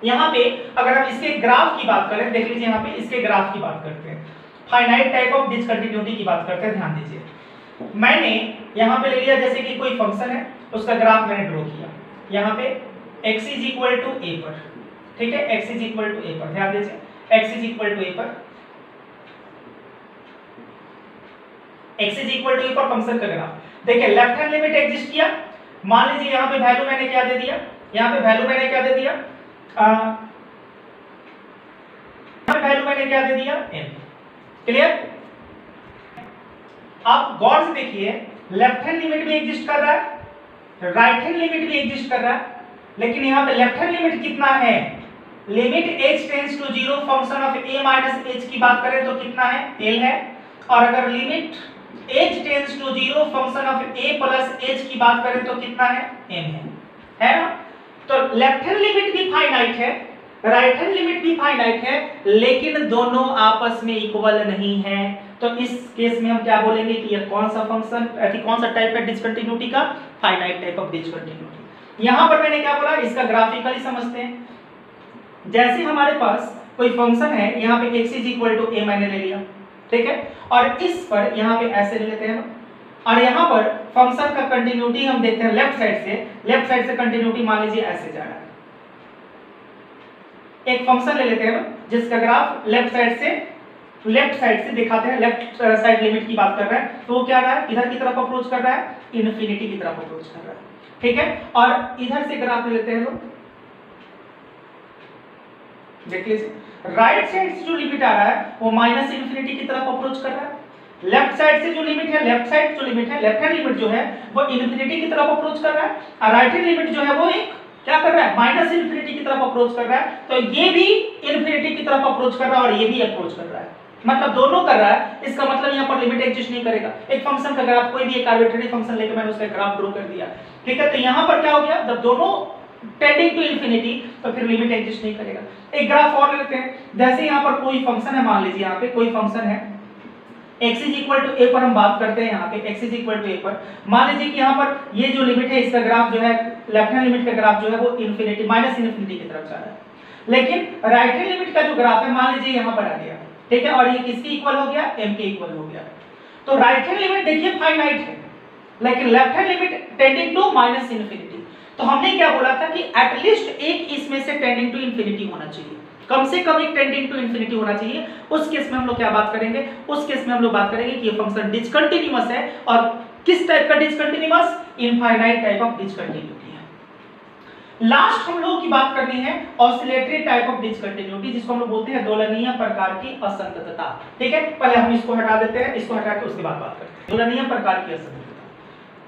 यहाँ पे अगर हम इसके ग्राफ की बात करें, देख लीजिए, यहाँ पे इसके ग्राफ की बात करते हैं, फाइनाइट टाइप ऑफ डिसकंटिन्यूटी की बात करते हैं। ध्यान दीजिए, मैंने यहाँ पे ले लिया जैसे कि कोई फंक्शन है, उसका ग्राफ मैंने ड्रॉ किया, यहाँ पे x is equal to a पर, ठीक है, x is equal to a पर, ध्यान दीजिए, x is equal to a पर, x is equal to a पर फंक्शन का ग्राफ। देखिए लेफ्ट हैंड लिमिट एग्जिस्ट किया, मान लीजिए यहाँ पे वैल्यू मैंने क्या दे दिया, यहाँ पे वैल्यू मैंने क्या दे दिया, वैल्यू मैंने क्या दे दिया, n। क्लियर? आप गौर से देखिए, लेफ्ट हैंड लिमिट भी एग्जिस्ट कर रहा है, राइट हैंड लिमिट भी एग्जिस्ट कर रहा है, लेकिन यहाँ पे लेफ्ट हैंड लिमिट कितना है, limit h tends to 0 function of a minus h की बात करें तो कितना है, l है, और अगर limit h tends to 0 function of a plus h की बात करें तो कितना है, m है ना। तो लेफ्ट हैंड लिमिट भी फाइनाइट है, राइट हैंड लिमिट भी फाइनाइट है, लेकिन दोनों आपस में इक्वल नहीं है। तो इस केस में हम क्या बोलेंगे कि यह कौन सा फंक्शन, कौन सा टाइप है डिसकंटिन्यूटी का, फाइनाइट टाइप ऑफ डिसकंटिन्यूटी। यहां पर मैंने क्या बोला, इसका ग्राफिकली समझते हैं। जैसे हमारे पास कोई फंक्शन है, यहाँ पे x is equal to a मैंने ले लिया, ठीक है, और इस पर यहाँ पे ऐसे ले लेते हैं, और यहाँ पर फंक्शन का कंटिन्यूटी हम देखते हैं लेफ्ट साइड से कंटिन्यूटी मान लीजिए ऐसे जा रहा है। एक फंक्शन ले लेते हैं जिसका ग्राफ लेफ्ट साइड से दिखाते हैं, लेफ्ट साइड लिमिट की बात कर रहा है, तो वो क्या रहा है, इधर की तरफ अप्रोच कर रहा है, इन्फिनिटी की तरफ अप्रोच कर रहा है, ठीक है। और इधर से ग्राफ ले लेते हैं लोग, देख लीजिए, राइट साइड से जो लिमिट आ रहा है वो माइनस इन्फिनिटी की तरफ अप्रोच कर रहा है, लेफ्ट साइड से जो लिमिट है, लेफ्ट साइड जो लिमिट है, लेफ्ट हैंड लिमिट जो है वो इन्फिनिटी की तरफ अप्रोच कर रहा है, और राइट हैंड लिमिट जो है वो एक क्या कर रहा है, माइनस इन्फिनिटी की तरफ अप्रोच कर रहा है। तो ये भी इन्फिनिटी की तरफ अप्रोच कर रहा है और ये भी अप्रोच कर रहा है, मतलब दोनों कर रहा है। इसका मतलब यहाँ पर लिमिट एग्जिस्ट नहीं करेगा। एक फंक्शन का ग्राफ, कोई भी एक आर्बिट्रेरी फंक्शन लेकर मैंने उसका ग्राफ ड्रॉ कर दिया, ठीक है, तो यहाँ पर क्या हो गया, जब दोनों टेंडिंग टू इन्फिनिटी तो फिर लिमिट एग्जिस्ट नहीं करेगा। एक ग्राफ और लेते हैं, जैसे यहाँ पर कोई फंक्शन है, मान लीजिए यहाँ पे कोई फंक्शन है x is equal to a पर हम बात करते हैं, यहाँ पे x is equal to a पर मान लीजिए कि यहाँ पर ये जो लिमिट है इसका ग्राफ जो है, लेफ्ट हैंड लिमिट का ग्राफ जो है वो इन्फिनिटी माइनस इन्फिनिटी की तरफ जा रहा है, लेकिन राइट हैंड लिमिट का जो ग्राफ है मान लीजिए यहाँ पर आ गया, ठीक है, और ये किसके इक्वल हो गया, m के इक्वल हो गया। तो राइट हैंड लिमिट देखिए फाइनाइट है, लेकिन left hand limit tending to minus infinity. तो हमने क्या बोला था कि एटलीस्ट एक इसमें से टेंडिंग टू इन्फिनिटी होना चाहिए, कम से कम एक टेंडिंग टू इन्फिनिटी होना चाहिए। उस केस में हम लोग क्या बात करेंगे, उस केस में हम लोग बात करेंगे कि ये फंक्शन डिसकंटिन्यूअस है, और किस टाइप का discontinuous, infinite type of discontinuity है। लास्ट हम लोगों की बात करनी है ऑसिलेटरी टाइप ऑफ डिसकंटिन्यूटी, जिसको हम लोग बोलते हैं दोलनीय प्रकार की असंततता, ठीक है। पहले हम इसको हटा देते हैं, इसको हटा के उसके बाद बात करते हैं दोलनीय प्रकार की असंततता।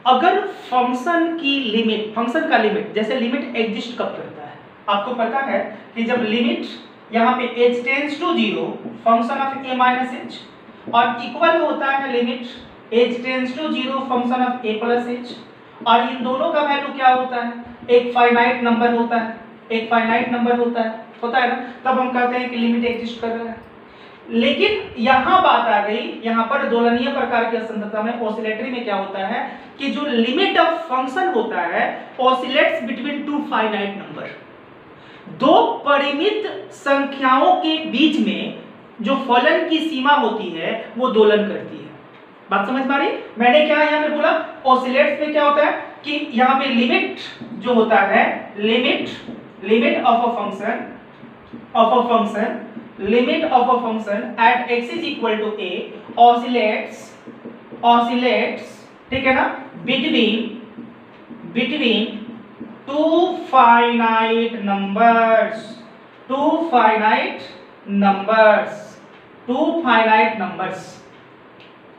अगर फंक्शन की लिमिट, फंक्शन का लिमिट, जैसे लिमिट एग्जिस्ट कब करता है, आपको पता है कि जब लिमिट यहाँ पे h tends to 0 function of a minus h और इक्वल होता है limit h tends to 0 function of a plus h, और इन दोनों का वैल्यू क्या होता है, एक फाइनाइट नंबर होता है, एक फाइनाइट नंबर होता है ना, तब हम कहते हैं कि लिमिट एग्जिस्ट कर रहा है। लेकिन यहाँ बात आ गई, यहाँ पर दोलनीय प्रकार की असंततता में, ऑसिलेटरी में क्या होता है कि जो लिमिट ऑफ फंक्शन होता है oscillates between two finite number, दो परिमित संख्याओं के बीच में जो फलन की सीमा होती है वो दोलन करती है। बात समझ पा रही? मैंने क्या यहाँ पे बोला, ऑसिलेट्स में क्या होता है कि यहाँ पे लिमिट जो होता है, limit of a function at x is equal to a oscillates, ठीक है ना, बिटवीन टू फाइनाइट नंबर्स।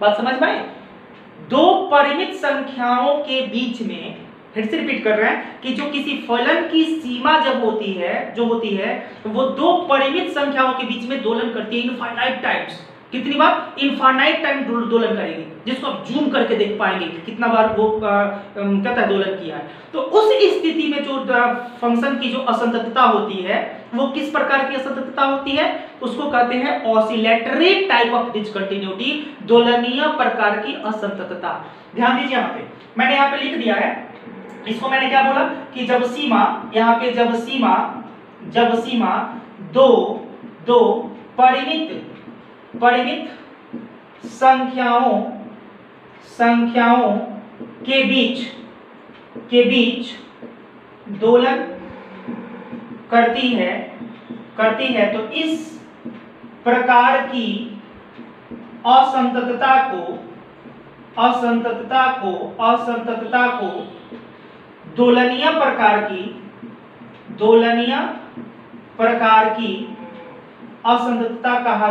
बात समझ में? दो परिमित संख्याओं के बीच में, फिर से रिपीट कर रहे हैं कि जो किसी फलन की सीमा जब होती है वो दो परिमित संख्याओं के बीच में दोलन करती है इनफाइनाइट टाइम्स। कितनी बार? इनफाइनाइट टाइम दोलन करेगी, जिसको आप जूम करके देख पाएंगे कि कितना बार वो कहता है दोलन किया है। तो उस स्थिति में जो फंक्शन की जो असंततता होती है वो किस प्रकार की असंततता होती है, उसको कहते हैं ऑसिलेटरी टाइप ऑफ डिसकंटिन्यूटी, दोलनीय प्रकार की असंततता। ध्यान दीजिए, यहाँ पे मैंने यहाँ पे लिख दिया है, इसको मैंने क्या बोला कि जब सीमा, यहाँ पे जब सीमा दो परिमित संख्याओं के बीच दोलन करती है तो इस प्रकार की असंततता को दोलनीय प्रकार की असंततता कहा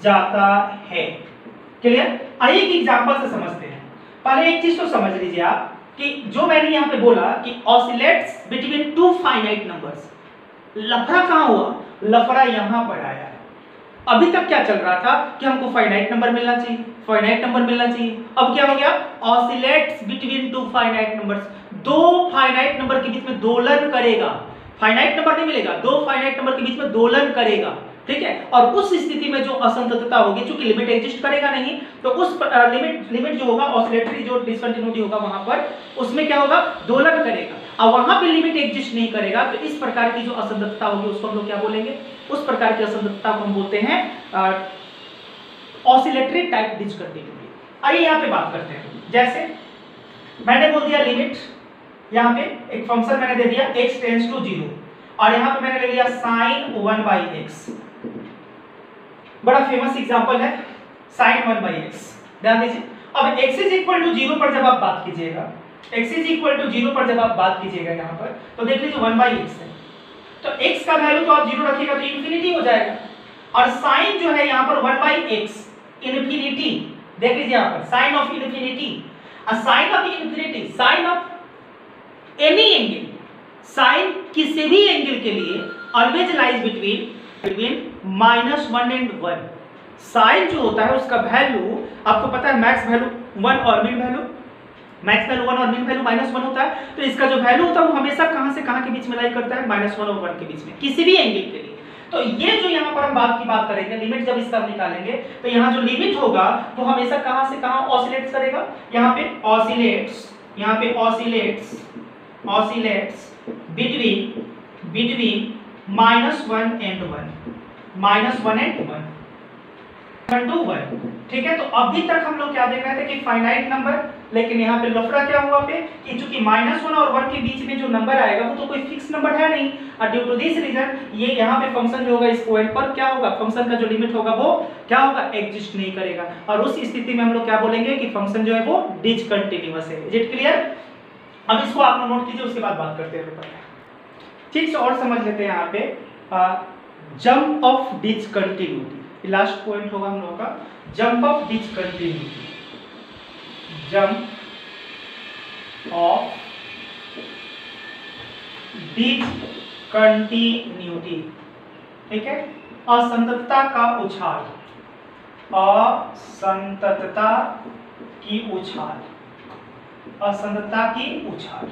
जाता है। क्लियर? आइए एक एग्जांपल से समझते हैं। पहले एक चीज तो समझ लीजिए आप कि जो मैंने यहाँ पे बोला कि oscillates between two finite numbers, लफड़ा कहाँ हुआ? लफड़ा यहाँ पर आया है। अभी तक क्या चल रहा था कि हमको फाइनाइट नंबर मिलना चाहिए, अब क्या हो गया? Oscillates between two finite numbers, दो फाइनाइट नंबर के बीच में दोलन करेगा, फाइनाइट नंबर नहीं मिलेगा, दो फाइनाइट नंबर के बीच में दोलन करेगा, ठीक है। और उस स्थिति में जो असंततता होगी, चूंकि लिमिट एग्जिस्ट करेगा नहीं, तो उस लिमिट जो होगा, ऑसिलेटरी जो डिसकंटिन्यूटी होगा वहां पर, उसमें क्या होगा? दोलन करेगा। और वहां पे लिमिट एग्जिस्ट नहीं करेगा, तो इस प्रकार की जो असंततता होगी उसको हम लोग क्या बोलेंगे? उस प्रकार की असंततता को हम बोलते हैं ऑसिलेटरी टाइप डिसकंटिन्यूटी। आइए यहाँ पे बात करते हैं। जैसे मैंने बोल दिया लिमिट, यहाँ पे एक फंक्शन मैंने दे दिया x टेंड्स टू 0, और यहाँ पे मैंने ले लिया sin 1/x। बड़ा फेमस एग्जांपल है sin 1/x। ध्यान दीजिए, अब x इज इक्वल टू 0 पर जब आप बात कीजिएगा, यहाँ पर तो देख लीजिए 1/x है। तो x का वैल्यू तो आप 0 रखिएगा तो इन्फिनिटी हो जाएगा, और साइन जो है यहाँ पर 1/x इन्फिनिटी, देख लीजिए यहाँ पर sine of infinity, sine of infinity, sine of any angle, sine किसी भी एंगल के लिए always lies between -1 and 1। Sine जो होता है उसका वैल्यू आपको पता है, मैक्स वैल्यू 1 और मिन वैल्यू, मैक्स वैल्यू 1 और मिन वैल्यू -1 होता है। तो इसका जो वैल्यू होता है वो हमेशा कहां से कहां के बीच में लाई करता है, -1 और 1 के बीच में, किसी भी एंगल के लिए। तो ये जो यहाँ पर हम बात करेंगे, लिमिट जब इसका निकालेंगे तो यहाँ जो लिमिट होगा वो हमेशा कहां से कहां ऑसिलेट्स करेगा, यहाँ पे ऑसिलेट्स, यहाँ पे ऑसिलेट्स बिटवीन -1 एंड 1, ठीक है। तो अभी तक हम लोग क्या देख रहे थे कि फाइनाइट नंबर, लेकिन यहाँ पे लफड़ा क्या हुआ पे कि चूंकि -1 और 1 के बीच में जो नंबर आएगा वो तो कोई फिक्स नंबर है नहीं, और ड्यू टू दिस रीजन ये यहाँ पे फंक्शन जो होगा इस पॉइंट पर क्या होगा, फंक्शन का जो लिमिट होगा वो क्या होगा, एग्जिस्ट नहीं करेगा, और उस स्थिति में हम लोग क्या बोलेंगे कि फंक्शन जो है वो डिसकंटिन्यूअस है। Is it clear? अब इसको आप लोग नोट कीजिए, उसके बाद बात करते हैं। ठीक से और समझ लेते हैं यहाँ पे jump of discontinuity, last point होगा हम लोगों का, jump of discontinuity, jump of discontinuity, ठीक है। असंततता का उछाल, असंततता की उछाल, असंततता की उछाल।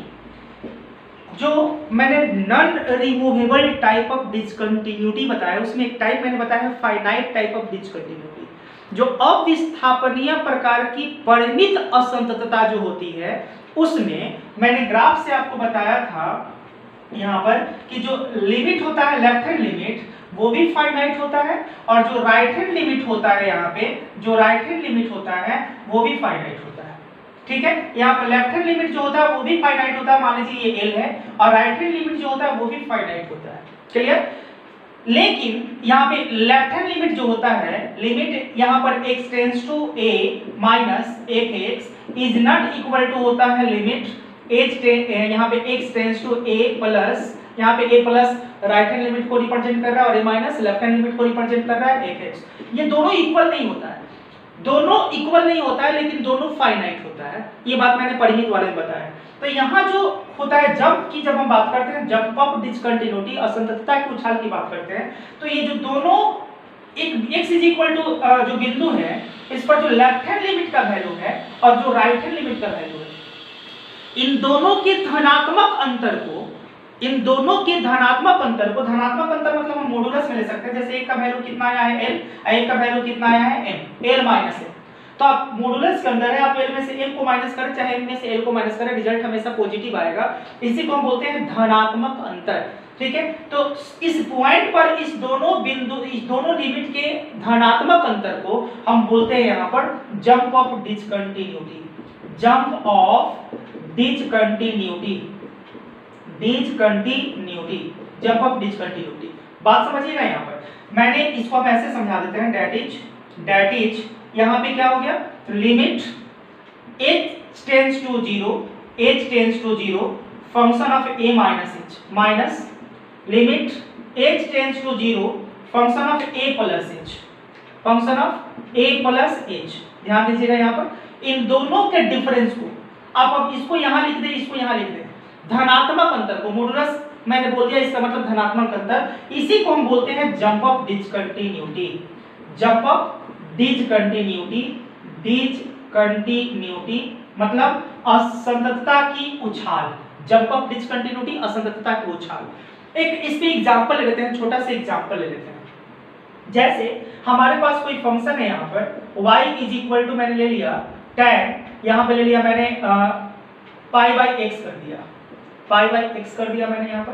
जो मैंने non removable type of discontinuity बताया, उसमें एक टाइप मैंने बताया है फाइनाइट टाइप ऑफ डिसकंटिन्यूटी, जो अविस्थापनीय प्रकार की परिमित असंततता जो होती है, उसमें मैंने ग्राफ से आपको बताया था यहाँ पर कि जो लिमिट होता है लेफ्ट हैंड लिमिट वो भी फाइनाइट होता है, और जो राइट हैंड लिमिट होता है यहाँ पे, जो राइट हैंड लिमिट होता है वो भी फाइनाइट होता है, ठीक है। यहाँ पर लेफ्ट हैंड लिमिट जो होता है वो भी फाइनाइट होता है, मान लीजिए ये L है, और राइट हैंड लिमिट जो होता है वो भी फाइनाइट होता है, क्लियर। लेकिन यहाँ पे लेफ्ट हैंड लिमिट जो होता है, लिमिट यहाँ पर x tends to a minus fx is not equal to होता है लिमिट यहाँ पे x tends to a plus, यहाँ पे a plus right hand limit को रिप्रेजेंट कर रहा है और a minus left hand limit को रिप्रेजेंट कर रहा है fx। ये दोनों इक्वल नहीं होता है, दोनों इक्वल नहीं होता है, लेकिन दोनों फाइनाइट होता है। ये बात मैंने परिमित वाले में बताया। तो यहाँ जो होता है जंप की, जब हम बात करते हैं जंप ऑफ डिसकंटिन्यूटी, असंततता के उछाल की बात करते हैं, तो ये जो दोनों एक x इज इक्वल टू जो बिंदु है, इस पर जो लेफ्ट हैंड लिमिट का वैल्यू है और जो राइट हैंड लिमिट का वैल्यू है, इन दोनों के धनात्मक अंतर को, इन दोनों के धनात्मक अंतर को, धनात्मक अंतर मतलब हम मॉडुलस में ले सकते हैं, जैसे एक का वैल्यू कितना आया है l, एक का वैल्यू कितना आया है m, l माइनस m, तो आप मॉडुलस के अंदर है, आप l में से m को माइनस करें चाहे m में से l को माइनस करें, रिजल्ट हमेशा पॉजिटिव आएगा। इसी को हम बोलते हैं धनात्मक अंतर, ठीक है। तो इस पॉइंट पर इस दोनों बिंदु, इस दोनों लिमिट के धनात्मक अंतर को हम बोलते हैं यहाँ पर jump of discontinuity, jump of discontinuity, discontinuity, jump of discontinuity. बात समझिएगा, यहाँ पर मैंने इसको हम ऐसे समझा देते हैं, दैट इज यहाँ पे क्या हो गया, limit h tends to 0 function of a minus h minus limit h tends to 0 function of a plus h, function of a plus h। ध्यान दीजिएगा यहाँ पर इन दोनों के डिफरेंस को आप अब इसको यहाँ लिख दें, इसको यहाँ लिख दें, धनात्मक अंतर को, मॉडुलस मैंने बोल दिया, इसका मतलब धनात्मक अंतर, इसी को हम बोलते हैं jump of discontinuity, jump of discontinuity, discontinuity मतलब असंततता की उछाल, जंप ऑफ डिसकंटिन्यूटी असंततता की उछाल। एक इस पे एग्जांपल ले लेते हैं, छोटा सा एग्जांपल ले लेते हैं। जैसे हमारे पास कोई फंक्शन है यहाँ पर y इज इक्वल टू, मैंने ले लिया tan, यहाँ पे ले लिया मैंने पाई बाई एक्स कर दिया, पाई बाई एक्स कर दिया मैंने यहाँ पर,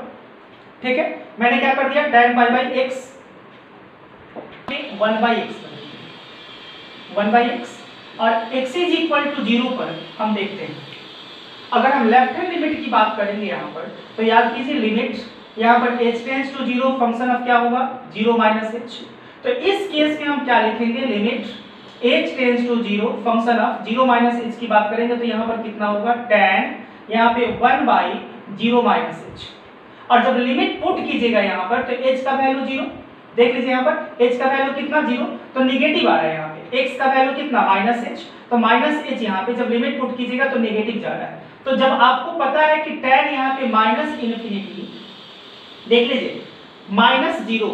ठीक है। मैंने क्या कर दिया, tan pi by x 1 by x, 1 by x, और x इज इक्वल टू 0 पर हम देखते हैं, अगर हम लेफ्ट हैंड लिमिट की बात करेंगे यहाँ पर, तो याद कीजिए लिमिट यहाँ पर h tends to 0 function of क्या होगा, 0 माइनस h। तो इस केस में हम क्या लिखेंगे, limit h tends to 0 function of 0 minus h की बात करेंगे तो यहाँ पर कितना होगा, tan यहाँ पे 1 बाई 0 माइनस h। और जब लिमिट पुट कीजिएगा यहाँ पर तो h का वैल्यू 0, देख लीजिए यहाँ पर h का वैल्यू कितना 0, तो निगेटिव आ रहा है यहाँ पे। x का वैल्यू कितना -h, तो -h यहाँ पे जब लिमिट पुट कीजिएगा तो नेगेटिव जा रहा है। तो जब आपको पता है कि tan यहाँ पे -∞, देख लीजिए -0,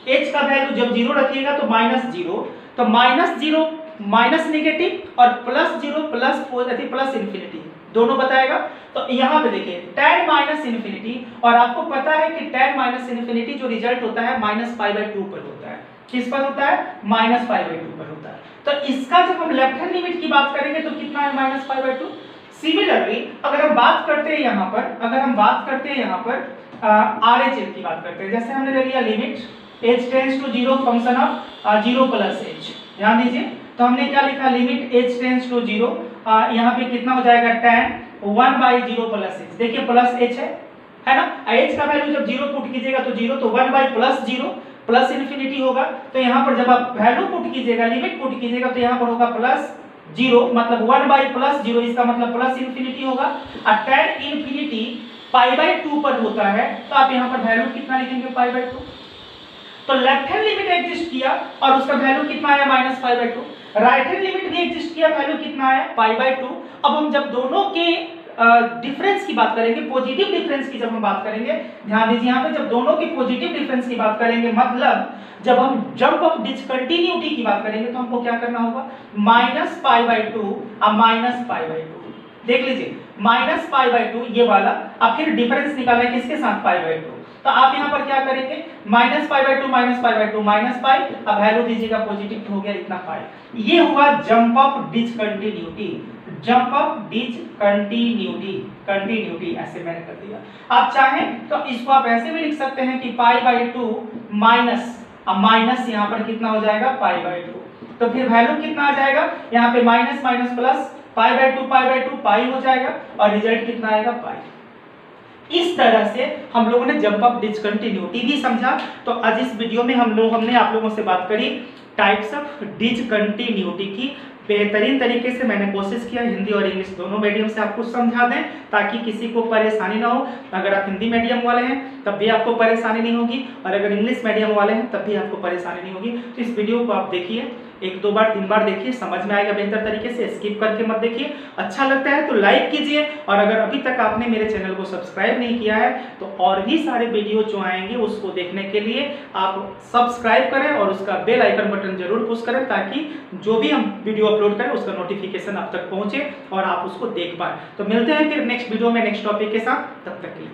h का वैल्यू जब 0 रखिएगा तो -0, तो -0 माइनस नेगेटिव और +0 प्लस इन्फिनिटी दोनों बताएगा। तो यहाँ पे देखिए tan -∞, और आपको पता है कि tan -∞ जो रिजल्ट होता है -π/2 पर होता है। किस पर होता है? -π/2 पर होता है। तो इसका जब हम लेफ्ट हैंड लिमिट की बात करेंगे तो कितना है? -π/2। सिमिलरली अगर हम बात करते हैं यहाँ पर, RHL की बात करते हैं, जैसे हमने ले लिया limit h tends to 0 function of 0 + h, ध्यान दीजिए। तो हमने क्या लिखा? लिमिट h टेंड्स टू 0, यहाँ पे कितना हो जाएगा? tan 1/0 + h, देखिए प्लस h है ना। h का वैल्यू जब 0 पुट कीजिएगा तो 0, तो 1/+0 प्लस इन्फिनिटी होगा। तो यहाँ पर जब आप वैल्यू पुट कीजिएगा, लिमिट पुट कीजिएगा, तो यहाँ पर होगा +0, मतलब 1/+0, इसका मतलब प्लस इन्फिनिटी होगा। और tan इन्फिनिटी π/2 पर होता है, तो आप यहाँ पर वैल्यू कितना लिखेंगे? π/2। तो लेफ्ट हैंड लिमिट एग्जिस्ट किया और उसका वैल्यू कितना आया? -π/2। राइट हैंड लिमिट भी एग्जिस्ट किया, वैल्यू कितना आया? π/2। अब हम जब दोनों के डिफरेंस की बात करेंगे, पॉजिटिव डिफरेंस की जब हम बात करेंगे, ध्यान दीजिए यहाँ पे, जब दोनों के पॉजिटिव डिफरेंस की बात करेंगे, मतलब जब हम जंप ऑफ डिसकंटिन्यूटी की बात करेंगे, तो हमको क्या करना होगा? -π/2 और -π/2, देख लीजिए -π/2 ये वाला, अब फिर डिफरेंस निकालना है किसके साथ? π/2। तो आप यहाँ पर क्या करेंगे? -π/2 -π/2 अब वैल्यू दीजिएगा पॉजिटिव, हो गया इतना पाई। ये हुआ जंप ऑफ डिसकंटिन्यूटी, कंटिन्यूटी ऐसे मैंने कर दिया। आप चाहें तो इसको आप ऐसे भी लिख सकते हैं कि π/2 माइनस यहाँ पर कितना हो जाएगा? π/2। तो फिर वैल्यू कितना आ जाएगा? यहाँ पे माइनस प्लस π/2 पाई हो जाएगा और रिजल्ट कितना आएगा? पाई। इस तरह से हम लोगों ने जंप ऑफ डिसकंटिन्यूटी भी समझा। तो आज इस वीडियो में हमने आप लोगों से बात करी टाइप्स ऑफ डिसकंटिन्यूटी की। बेहतरीन तरीके से मैंने कोशिश किया हिंदी और इंग्लिश दोनों मीडियम से आपको समझा दें, ताकि किसी को परेशानी ना हो। अगर आप हिंदी मीडियम वाले हैं तब भी आपको परेशानी नहीं होगी, और अगर इंग्लिश मीडियम वाले हैं तब भी आपको परेशानी नहीं होगी। तो इस वीडियो को आप देखिए, 1-2 बार 3 बार देखिए, समझ में आएगा बेहतर तरीके से। स्किप करके मत देखिए। अच्छा लगता है तो लाइक कीजिए, और अगर अभी तक आपने मेरे चैनल को सब्सक्राइब नहीं किया है तो और भी सारे वीडियो जो आएंगे उसको देखने के लिए आप सब्सक्राइब करें और उसका बेल आइकन बटन जरूर पुश करें, ताकि जो भी हम वीडियो अपलोड करें उसका नोटिफिकेशन आप तक पहुंचे और आप उसको देख पाए। तो मिलते हैं फिर नेक्स्ट वीडियो में नेक्स्ट टॉपिक के साथ, तब तक के लिए।